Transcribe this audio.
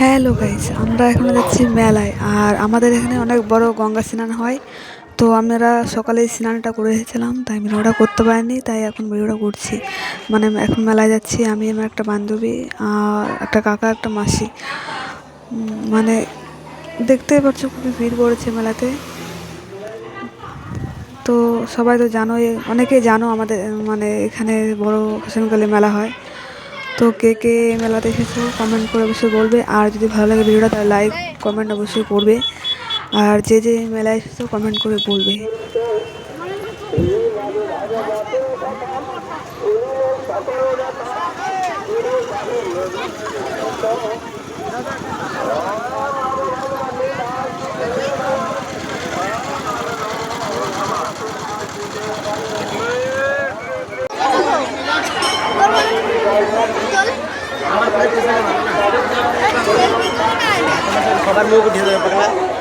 Hello guys, আমরা এখন যাচ্ছি মেলায়। আর আমাদের এখানে অনেক বড় গঙ্গা স্নান হয়। তো আমরা সকালেই স্নানটা করে এসেছিলাম, তাই ভিডিওটা করতে পারিনি, তাই এখন ভিডিওটা করছি। মানে এখন মেলায় যাচ্ছি আমি, আমার একটা বান্ধবী, আর একটা কাকা, একটা মাসি। মানে দেখতেই পাচ্ছ খুবই ভিড় পড়েছে মেলাতে। তো সবাই তো জানোই, অনেকেই জানো আমাদের মানে এখানে বড় হোসেনকালী মেলা হয়। তো কে কে মেলাতে এসেছো কমেন্ট করে অবশ্যই বলবে। আর যদি ভালো লাগে ভিডিওটা তাহলে লাইক কমেন্ট অবশ্যই করবে। আর যে যে মেলায় এসেছো কমেন্ট করে বলবে। সবার মুখ উঠিয়ে দেবে পাগলা।